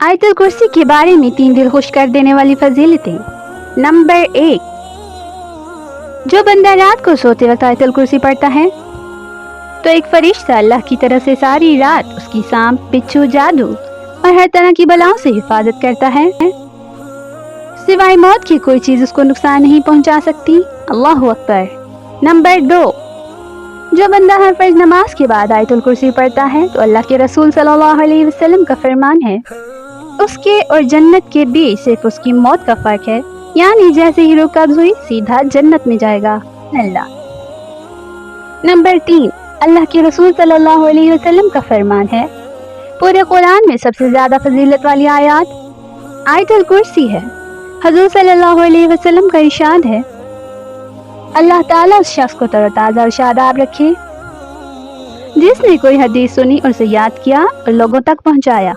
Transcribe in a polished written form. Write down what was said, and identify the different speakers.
Speaker 1: आयतुल कुर्सी के बारे में 3 दिल खुश कर देने वाली फजीलतें। नंबर 1, जो बंदा रात को सोते वक्त आयतुल कुर्सी पढ़ता है तो एक फरिश्ता अल्लाह की तरफ से सारी रात उसकी सांप, बिच्छू, जादू और हर तरह की बलाओं से हिफाजत करता है। सिवाय मौत की कोई चीज उसको नुकसान नहीं पहुंचा सकती। अल्लाहु अकबर। नंबर 2, जो बंदा हर फर्ज नमाज के बाद आयतुल कुर्सी पढ़ता है तो अल्लाह के रसूल सल्लल्लाहु अलैहि वसल्लम का फरमान है, उसके और जन्नत के बीच सिर्फ उसकी मौत का फर्क है, यानी जैसे ही रूह कब्ज हुई सीधा जन्नत में जाएगा। अल्लाह। नंबर 3, अल्लाह के रसूल सल्लल्लाहु अलैहि वसल्लम का फरमान है, पूरे कुरान में सबसे ज्यादा फजीलत वाली आयत आयतुल कुर्सी है। हजूर सल्लल्लाहु अलैहि वसल्लम का इरशाद है, अल्लाह ताला उस शख्स को तरोताजा और शादाब रखे जिसने कोई हदीस सुनी और उसे याद किया और लोगों तक पहुंचाया।